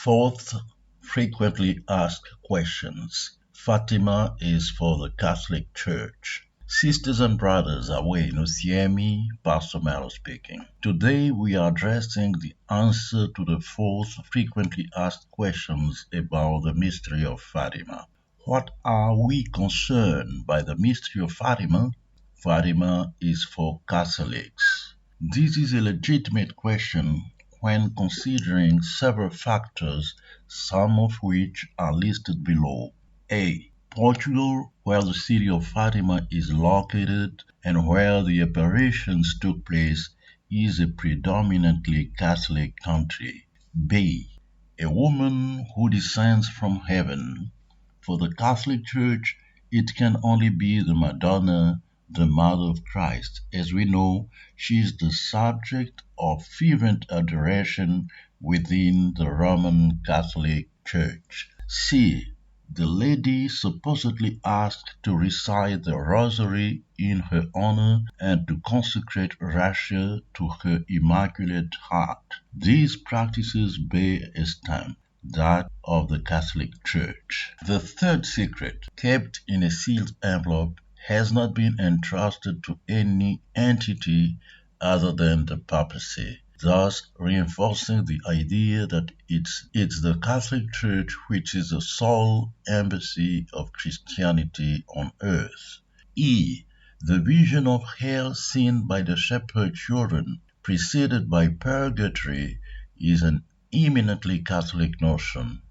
Fourth, frequently asked questions. Fatima is for the Catholic Church. Sisters and brothers, away, no hear me, Pastor Melo speaking. Today we are addressing the answer to the fourth frequently asked questions about the Mystery of Fatima. What are we concerned by the Mystery of Fatima? Fatima is for Catholics. This is a legitimate question when considering several factors, some of which are listed below. A. Portugal, where the city of Fatima is located and where the apparitions took place, is a predominantly Catholic country. B. A woman who descends from heaven. For the Catholic Church, it can only be the Madonna, the Mother of Christ. As we know, she is the subject of fervent adoration within the Roman Catholic Church. C. The lady supposedly asked to recite the Rosary in her honor and to consecrate Russia to her Immaculate Heart. These practices bear a stamp, that of the Catholic Church. The third secret, kept in a sealed envelope, has not been entrusted to any entity other than the papacy, thus reinforcing the idea that it's the Catholic Church which is the sole embassy of Christianity on earth. E. The vision of hell seen by the shepherd children, preceded by purgatory, is an eminently Catholic notion.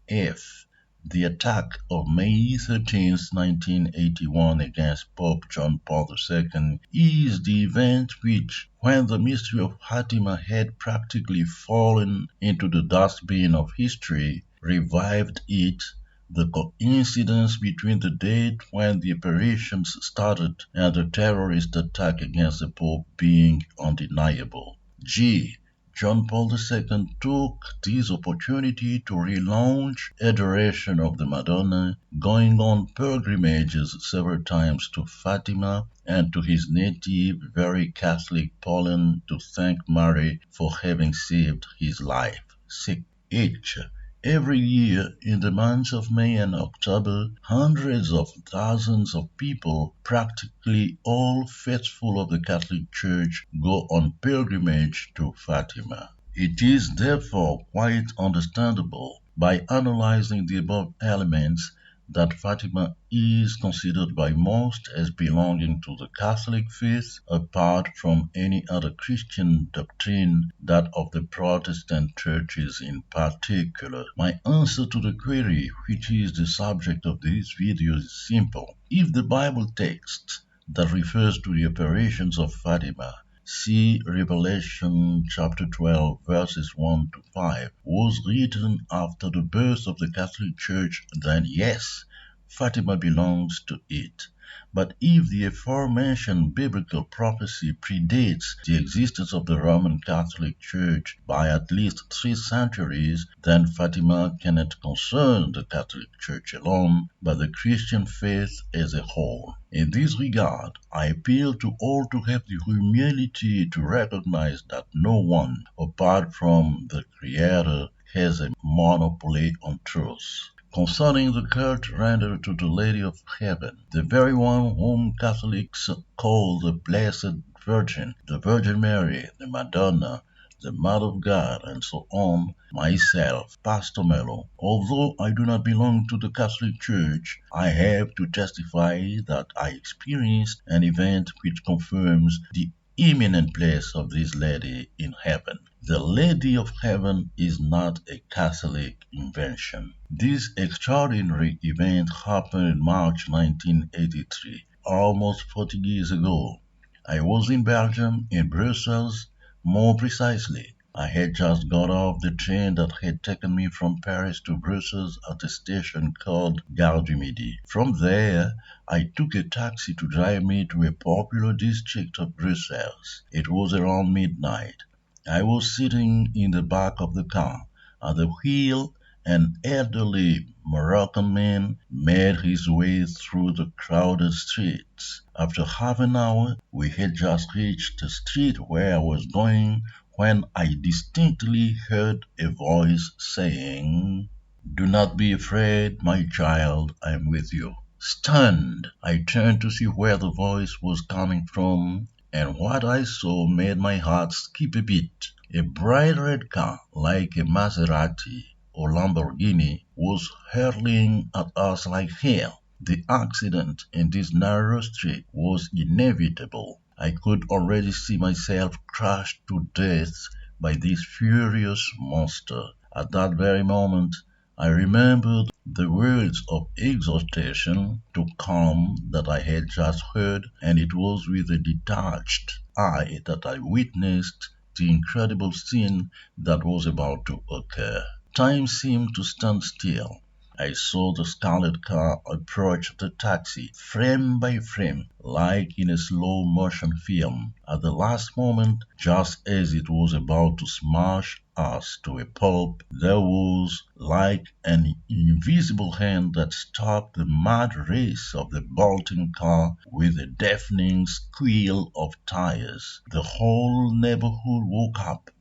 F. The attack of May 13, 1981 against Pope John Paul II is the event which, when the Mystery of Fatima had practically fallen into the dustbin of history, revived it. The coincidence between the date when the operations started and the terrorist attack against the Pope being undeniable. G. John Paul II took this opportunity to relaunch adoration of the Madonna, going on pilgrimages several times to Fatima and to his native, very Catholic Poland to thank Mary for having saved his life. 6. H. Every year, in the months of May and October, hundreds of thousands of people, practically all faithful of the Catholic Church, go on pilgrimage to Fatima. It is therefore quite understandable, by analyzing the above elements, that Fatima is considered by most as belonging to the Catholic faith, apart from any other Christian doctrine, that of the Protestant churches in particular. My answer to the query, which is the subject of this video, is simple. If the Bible text that refers to the apparitions of Fatima, see Revelation chapter 12 verses 1 to 5, was written after the birth of the Catholic Church, then yes, Fatima belongs to it. But if the aforementioned biblical prophecy predates the existence of the Roman Catholic Church by at least 3 centuries, then Fatima cannot concern the Catholic Church alone, but the Christian faith as a whole. In this regard, I appeal to all to have the humility to recognize that no one, apart from the Creator, has a monopoly on truth. Concerning the cult rendered to the Lady of Heaven, the very one whom Catholics call the Blessed Virgin, the Virgin Mary, the Madonna, the Mother of God, and so on, myself, Pastor Melo, although I do not belong to the Catholic Church, I have to testify that I experienced an event which confirms the imminent place of this lady in heaven. The Lady of Heaven is not a Catholic invention. This extraordinary event happened in March 1983, almost 40 years ago. I was in Belgium, in Brussels, more precisely. I had just got off the train that had taken me from Paris to Brussels at a station called Gare du Midi. From there, I took a taxi to drive me to a popular district of Brussels. It was around midnight. I was sitting in the back of the car. At the wheel, an elderly Moroccan man made his way through the crowded streets. After half an hour, we had just reached the street where I was going when I distinctly heard a voice saying, "Do not be afraid, my child, I am with you." Stunned, I turned to see where the voice was coming from, and what I saw made my heart skip a beat. A bright red car, like a Maserati or Lamborghini, was hurtling at us like hail. The accident in this narrow street was inevitable. I could already see myself crushed to death by this furious monster. At that very moment, I remembered the words of exhortation to calm that I had just heard, and it was with a detached eye that I witnessed the incredible scene that was about to occur. Time seemed to stand still. I saw the scarlet car approach the taxi, frame by frame, like in a slow motion film. At the last moment, just as it was about to smash us to a pulp, there was, like an invisible hand that stopped the mad race of the bolting car with a deafening squeal of tires. The whole neighborhood woke up.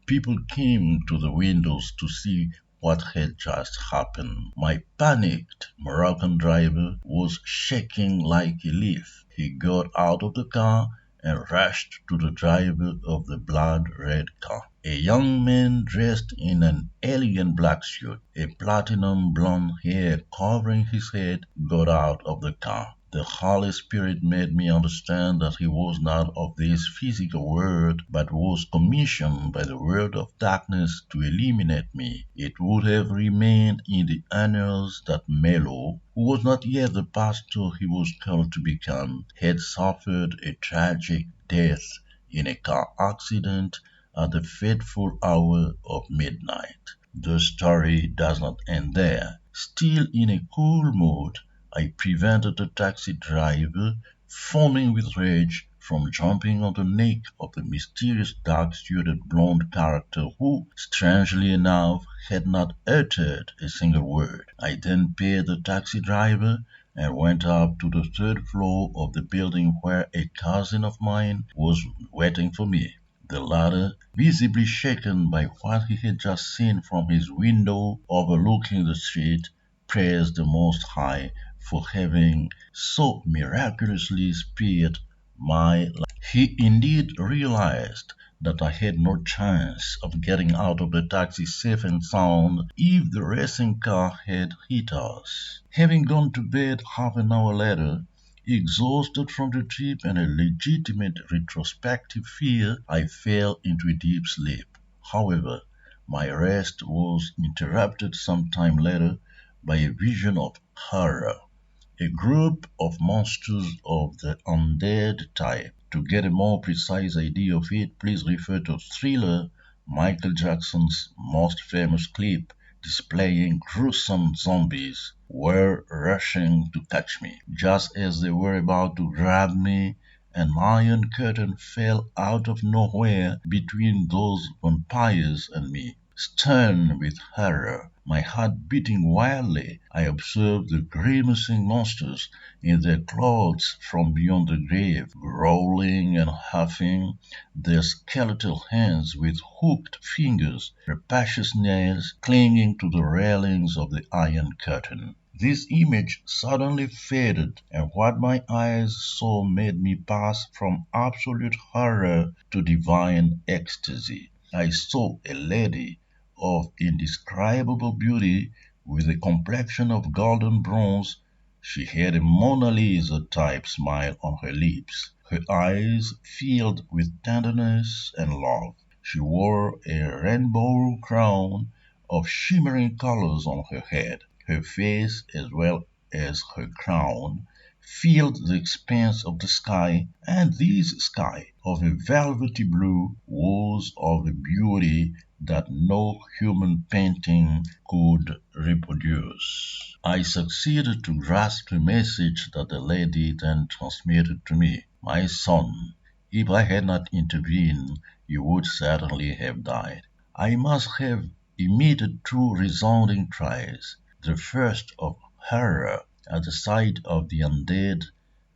People came to the windows to see what had just happened. My panicked Moroccan driver was shaking like a leaf. He got out of the car and rushed to the driver of the blood-red car. A young man dressed in an elegant black suit, a platinum blonde hair covering his head, got out of the car. The Holy Spirit made me understand that he was not of this physical world, but was commissioned by the world of darkness to eliminate me. It would have remained in the annals that Melo, who was not yet the pastor he was called to become, had suffered a tragic death in a car accident at the fateful hour of midnight. The story does not end there. Still in a cool mood, I prevented the taxi driver, foaming with rage, from jumping on the neck of the mysterious dark-suited blonde character who, strangely enough, had not uttered a single word. I then paid the taxi driver and went up to the third floor of the building where a cousin of mine was waiting for me. The latter, visibly shaken by what he had just seen from his window overlooking the street, praised the Most High for having so miraculously spared my life. He indeed realized that I had no chance of getting out of the taxi safe and sound if the racing car had hit us. Having gone to bed half an hour later, exhausted from the trip and a legitimate retrospective fear, I fell into a deep sleep. However, my rest was interrupted some time later by a vision of horror. A group of monsters of the undead type. To get a more precise idea of it, please refer to Thriller, Michael Jackson's most famous clip displaying gruesome zombies were rushing to catch me. Just as they were about to grab me, an iron curtain fell out of nowhere between those vampires and me. Stunned with horror, my heart beating wildly, I observed the grimacing monsters in their clothes from beyond the grave, growling and huffing, their skeletal hands with hooked fingers, rapacious nails clinging to the railings of the iron curtain. This image suddenly faded, and what my eyes saw made me pass from absolute horror to divine ecstasy. I saw a lady of indescribable beauty with a complexion of golden bronze. She had a Mona Lisa type smile on her lips, her eyes filled with tenderness and love. She wore a rainbow crown of shimmering colors on her head. Her face, as well as her crown, filled the expanse of the sky, and this sky, of a velvety blue, was of a beauty that no human painting could reproduce. I succeeded to grasp the message that the lady then transmitted to me. My son, if I had not intervened, you would certainly have died. I must have emitted two resounding cries, the first of horror at the sight of the undead,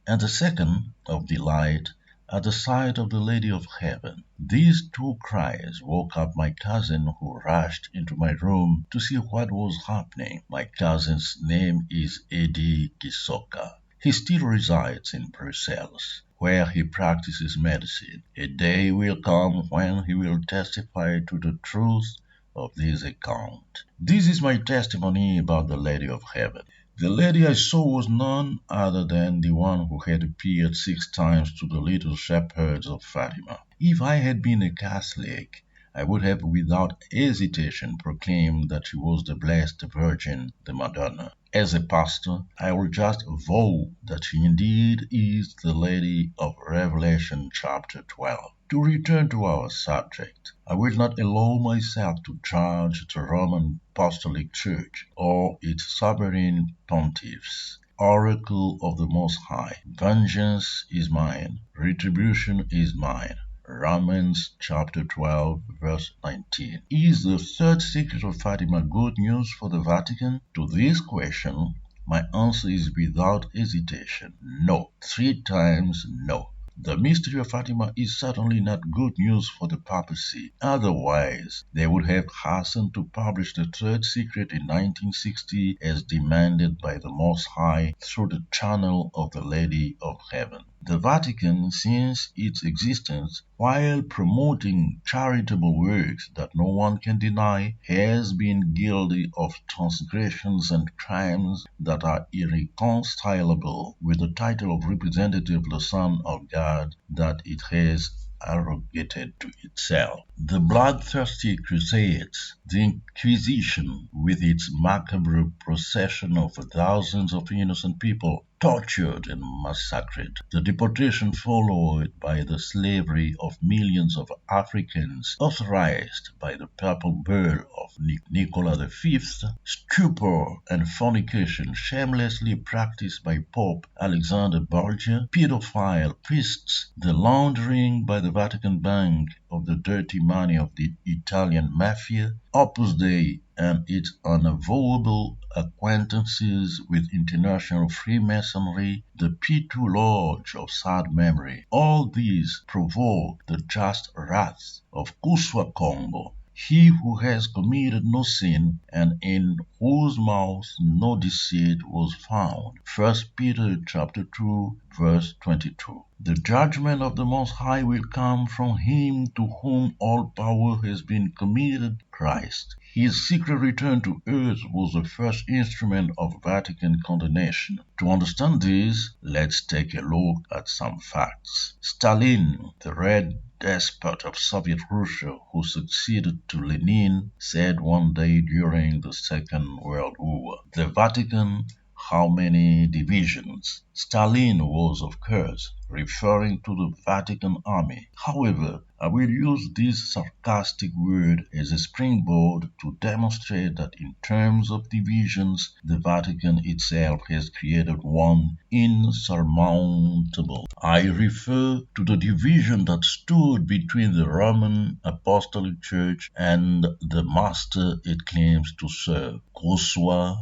and the second of delight at the sight of the Lady of Heaven. These two cries woke up my cousin, who rushed into my room to see what was happening. My cousin's name is Eddie Kisoka. He still resides in Brussels, where he practices medicine. A day will come when he will testify to the truth of this account. This is my testimony about the Lady of Heaven. The lady I saw was none other than the one who had appeared 6 times to the little shepherds of Fatima. If I had been a Catholic, I would have without hesitation proclaimed that she was the Blessed Virgin, the Madonna. As a pastor, I will just vow that she indeed is the Lady of Revelation chapter 12. To return to our subject, I will not allow myself to judge the Roman Apostolic Church or its sovereign pontiffs. Oracle of the Most High, vengeance is mine, retribution is mine. Romans chapter 12, verse 19. Is the third secret of Fatima good news for the Vatican? To this question, my answer is without hesitation, no. 3 times no. The mystery of Fatima is certainly not good news for the papacy. Otherwise, they would have hastened to publish the third secret in 1960 as demanded by the Most High through the channel of the Lady of Heaven. The Vatican, since its existence, while promoting charitable works that no one can deny, has been guilty of transgressions and crimes that are irreconcilable with the title of representative of the Son of God that it has arrogated to itself. The bloodthirsty Crusades, the Inquisition with its macabre procession of thousands of innocent people tortured and massacred, the deportation followed by the slavery of millions of Africans authorized by the papal bull of Nicola V, stupor and fornication shamelessly practiced by Pope Alexander Borgia, pedophile priests, the laundering by the Vatican Bank of the dirty money of the Italian mafia, Opus Dei and its unavowable acquaintances with international Freemasonry, the P2 Lodge of sad memory. All these provoke the just wrath of Kuswa Kongo, he who has committed no sin and in whose mouth no deceit was found. 1 Peter chapter 2, verse 22. The judgment of the Most High will come from him to whom all power has been committed, Christ. His secret return to earth was the first instrument of Vatican condemnation. To understand this, let's take a look at some facts. Stalin, the Red despot of Soviet Russia who succeeded to Lenin, said one day during the Second World War, "The Vatican, how many divisions?" Stalin was, of course, referring to the Vatican army. However, I will use this sarcastic word as a springboard to demonstrate that in terms of divisions, the Vatican itself has created one insurmountable. I refer to the division that stood between the Roman Apostolic Church and the master it claims to serve, Kuswa,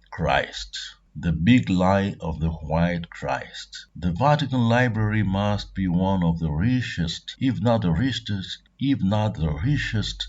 Christ. The big lie of the white Christ. The Vatican Library must be one of the richest, if not the richest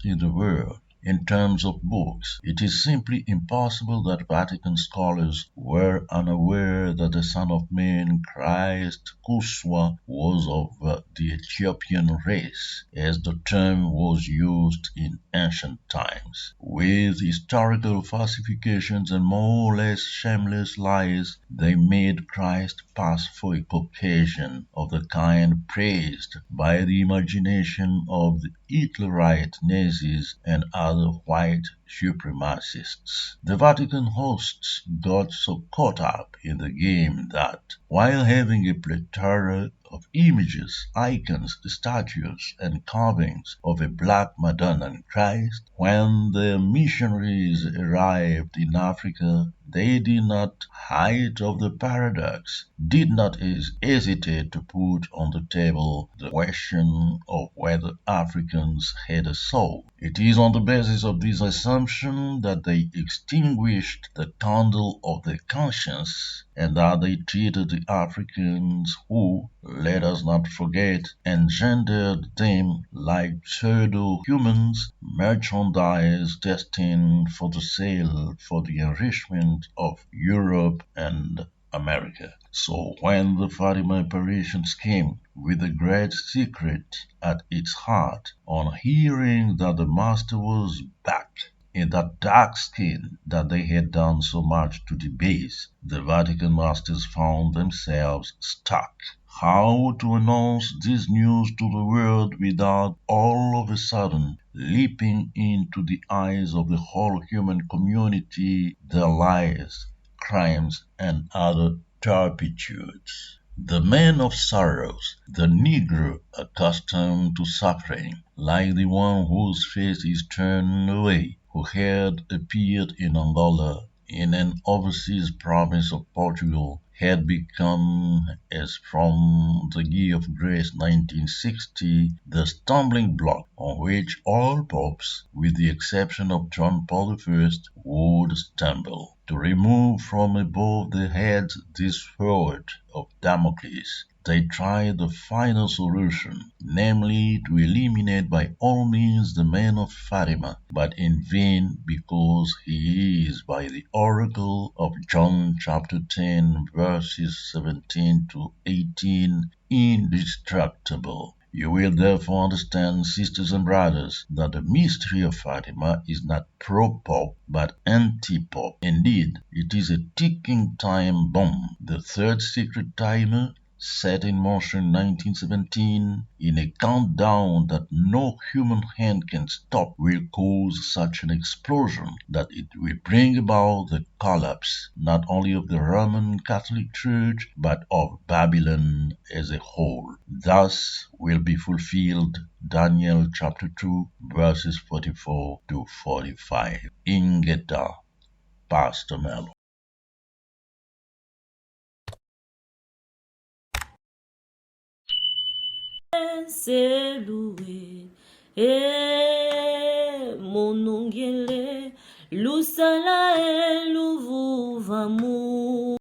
in the world. In terms of books, it is simply impossible that Vatican scholars were unaware that the Son of Man, Christ, Kuswa, was of the Ethiopian race, as the term was used in ancient times. With historical falsifications and more or less shameless lies, they made Christ pass for a Caucasian of the kind praised by the imagination of the Hitlerite Nazis and other white supremacists. The Vatican hosts got so caught up in the game that, while having a plethora of images, icons, statues, and carvings of a black Madonna and Christ, when the missionaries arrived in Africa, they did not hide of the paradox, did not hesitate to put on the table the question of whether Africans had a soul. It is on the basis of this assumption that they extinguished the candle of their conscience and that they treated the Africans who, let us not forget, engendered them like pseudo-humans, merchandise destined for the sale for the enrichment of Europe and America. So when the Fatima apparitions came with a great secret at its heart, on hearing that the Master was back in that dark skin that they had done so much to debase, the Vatican masters found themselves stuck. How to announce this news to the world without all of a sudden leaping into the eyes of the whole human community their lies, crimes, and other turpitudes. The man of sorrows, the Negro accustomed to suffering, like the one whose face is turned away, who had appeared in Angola, in an overseas province of Portugal, had become, as from the year of grace 1960, the stumbling block on which all popes, with the exception of John Paul I, would stumble. To remove from above their heads this sword of Damocles, they tried the final solution, namely to eliminate by all means the man of Fatima, but in vain, because he is, by the oracle of John chapter 10, verses 17 to 18, indestructible. You will therefore understand, sisters and brothers, that the mystery of Fatima is not pro-pop but anti-pop. Indeed, it is a ticking time bomb, the third secret timer set in motion in 1917 in a countdown that no human hand can stop, will cause such an explosion that it will bring about the collapse not only of the Roman Catholic Church but of Babylon as a whole. Thus will be fulfilled Daniel chapter 2 verses 44 to 45. Ingeta, Pastor Melo. C'est loué e monongele lusala e luvu vamu